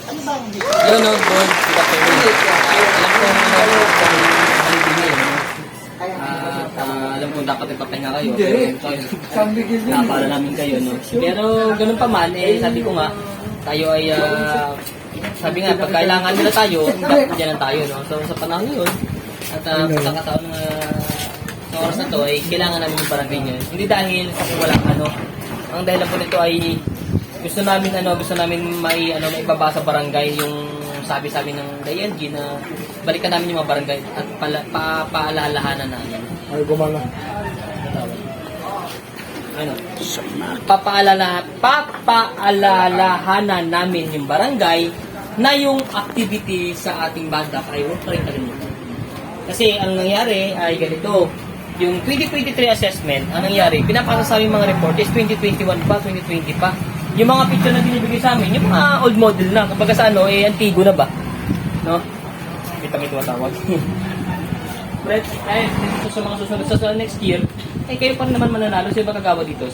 Yun, no, good. Good afternoon. Alam ko alam ko dapat ipapahinga kayo. Napala namin kayo, no? Pero ganun pa man, sabi ko nga, tayo ay, sabi nga, pag kailangan nila tayo, dapat dyan tayo, no? So, sa panahon yun, at pagkakataon sa oras na to, ay kailangan namin yung barangay nyo. Hindi dahil walang ang dahilan po nito ay gusto namin may ibaba sa barangay yung sabi-sabi ng DILG na balikan namin yung mga barangay at paalalahanan namin. Ay, gumana. Papaalalahanan namin yung barangay na yung activity sa ating banda ay huwag pa rin kalimutan. Kasi ang nangyari ay ganito, yung 2023 assessment, ang nangyari, pinapasa sa aming mga report is 2021 pa, 2020 pa. Yung mga picture na binibigay sa amin, yung mga old model na, kapag sa antigo na ba? No? Kita may tumatawag. But, sa mga susunod sa next year, kayo pa rin naman mananalo. Sino ba kagawa dito?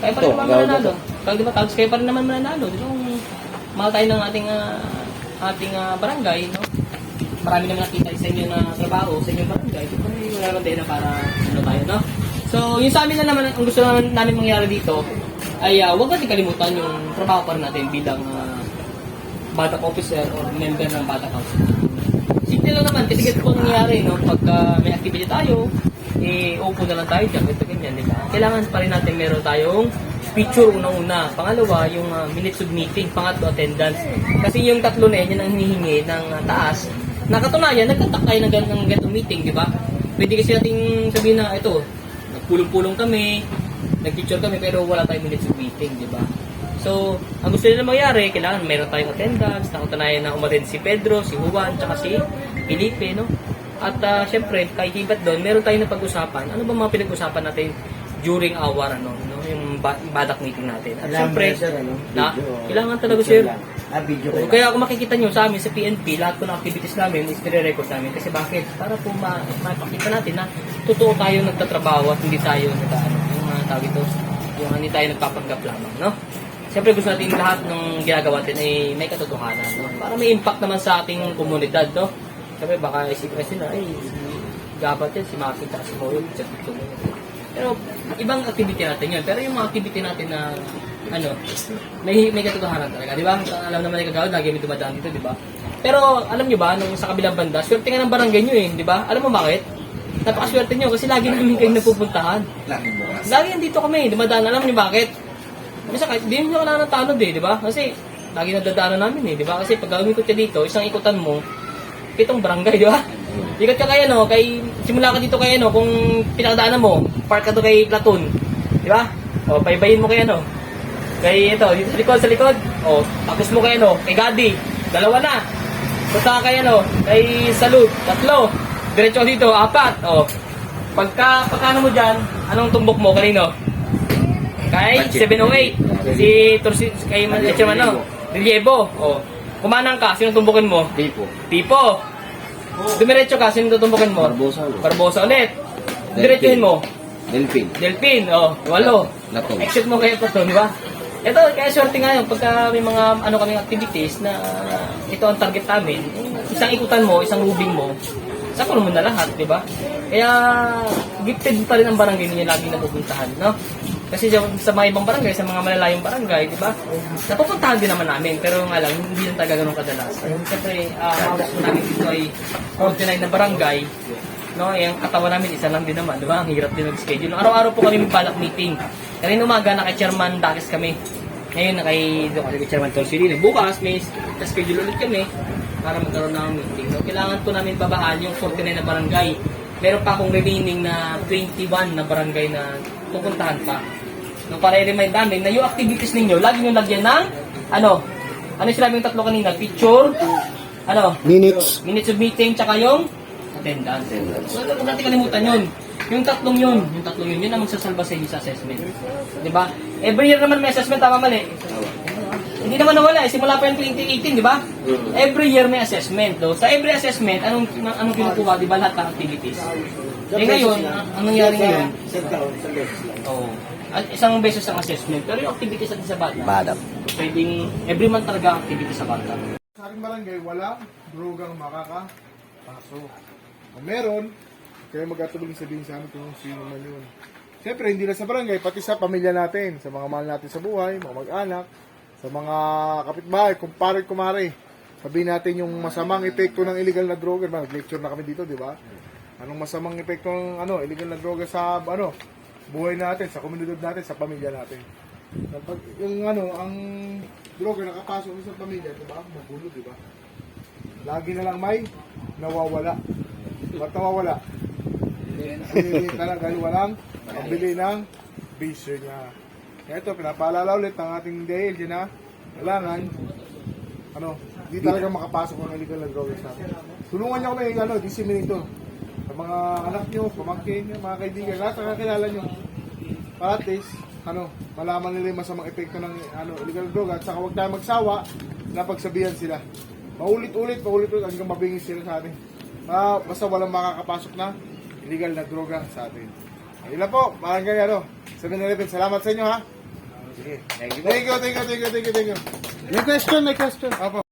Kayo pa rin naman mananalo. Pag di ba tawag, kayo pa rin naman mananalo. Dito, mahal tayo ng ating barangay, no? Marami naman nakita sa inyo na trabaho sa inyong barangay. Dito, wala naman din na para tayo, no? So, yung sa amin na naman, ang gusto namin mangyari dito, ay huwag natin kalimutan yung trabaho pa rin natin bilang bata officer or member ng bata council. Simple lang naman, kasi ganito po nangyayari, no? Pag may activity tayo, upo na lang tayo dyan, ito ganyan, di ba? Kailangan pa rin natin meron tayong picture unang-una. Pangalawa, yung minutes of meeting. Pangatlo, attendance. Kasi yung tatlo na yan, ang hinihingi ng taas. Nakatunayan, nagkatak tayo ng ganitong meeting, di ba? Pwede kasi nating sabihin na, ito, nagpulong-pulong kami, nag-picture kami, pero wala tayong minutes of meeting, di ba? So, ang gusto nila mangyari, kailangan meron tayong attendance, nakatunayan na umattend si Pedro, si Juan, tsaka si Felipe, no? At syempre, kahit iba't doon, meron tayong napag-usapan. Ano ba mga pinag-usapan natin during our, yung badak meeting natin? At syempre, kailangan talaga, sir. Kaya kung makikita nyo sa amin, sa PNP, lahat po ng activities namin is nire-record namin. Kasi bakit? Para po mapakita natin na totoo tayo nagtatrabaho at hindi tayo hindi tayo nagpapanggap lamang, no? Siyempre gusto natin lahat ng ginagawa natin ay may katotohanan, no? Para may impact naman sa ating komunidad, no? Siyempre baka isipin sila, si Gabat yan, si Maki, si Moyo, sa TikTok. Pero ibang activity natin yun. Pero yung mga activity natin na may katotohanan talaga, di ba? Alam naman yung kagawad, lagi may dumadaan dito, di ba? Pero alam nyo ba, nung sa kabilang banda, swerte nga ng barangay nyo di ba? Alam mo bakit? Napakaswerte nyo kasi lagi namin kayo napupuntahan. Lagi nandito kami, dumadaan. Alam niyo bakit? Kasi di nyo wala ng tanod di ba? Kasi lagi nadadaanan namin di ba? Kasi pag umikot ka dito, isang ikutan mo, 7 barangay, di ba? Ikot ka kay simula ka dito kay kung pinakadaanan mo, park ka to kay Platon, di ba? O, paybayin mo kay kay dito, sa likod, o, tapos mo kay kay Gadi, 2 na. Punta ka kay kay Salud, 3. Diretso dito, 4. O, pagkano mo dyan, anong tumbok mo kanino? Kay 708. Si Tursi, kay Reliebo. O, kumanang ka, sino tumbukin mo? Tipo. Dumiretso ka, sino tutumbukin mo? Barbosa ulit. Diretsuhin mo? Delpin. O, 8. Exit mo kay Platon, di ba? Ito, kaya swerte nga yun, pagka may mga kaming activities na ito ang target namin, isang ikutan mo, isang rubing mo, sa mo na lahat, di ba? Kaya, gifted pa rin ang barangay ninyo lagi napupuntahan, no? Kasi sa mga ibang barangay, sa mga malalayong barangay, di ba? Napupuntahan din naman namin, pero nga lang, hindi lang talaga ganun kadalas. Siyempre, ang gusto namin dito ay 49 na barangay, no? Yung katawan namin, isa lang din naman, di ba? Ang hirap din mag-schedule. Araw-araw po kami may balak meeting. Kanina umaga, naka-chairman Dakis kami. Ngayon, naka-chairman Torsilino. Bukas, may schedule ulit kami para magkaroon ng meeting. So, kailangan po namin babahan yung 49 na barangay. Meron pa akong remaining na 21 na barangay na pupuntahan pa. No, para i-remind namin na yung activities ninyo, lagi nyo lagyan ng, ano sinabi yung 3 kanina? Picture, minutes of meeting, tsaka yung attendance. So, huwag natin kalimutan yun. Yung tatlong yun ang magsasalba sa inyo sa assessment. Diba? Every year naman may assessment, tama mali? Hindi naman nawala simula pa yung 2018, di ba? Every year may assessment, no? Sa every assessment, anong kinukuha, di ba, lahat ng activities? Ngayon, ang nangyari ngayon, isang beses ang assessment, pero yung activities natin sa bata, pwedeng every month talaga activity sa bata. Sa aking barangay, walang drogang makakapasok. Kung meron, kaya magkatulong sabihin sa amin kung sino man yun. Siyempre, hindi na sa barangay, pati sa pamilya natin, sa mga mahal natin sa buhay, mga mag-anak, sa mga kapitbahay, kumpare-kumare. Sabihin natin yung masamang epekto ng illegal na droga. Nag-lecture na kami dito, di ba? Anong masamang epekto ng illegal na droga sa buhay natin, sa komunidad natin, sa pamilya natin. Pag ang droga nakapasok sa pamilya, di ba? Magulo, di ba? Lagi na lang may nawawala. Ba't nawawala? Hindi talaga dahil walang pambili ng bisyo niya. Kaya ito, pinapaalala ulit ng ating DL dyan na kailangan, hindi talaga makapasok ang illegal na droga sa atin. Tulungan niyo kami, disseminate ito. Sa mga anak niyo, pamangkin niyo, mga kaibigan, lahat na kakilala niyo. Para at least, malaman nila yung masamang epekto ng illegal na droga at saka huwag tayo magsawa na pagsabihan sila. Paulit-ulit hanggang mabingis sila sa atin. Basta walang makakapasok na illegal na droga sa atin. Ayun lang po, maraming 7-Eleven. Salamat sa inyo ha. Sige. Thank you. May question. Apo.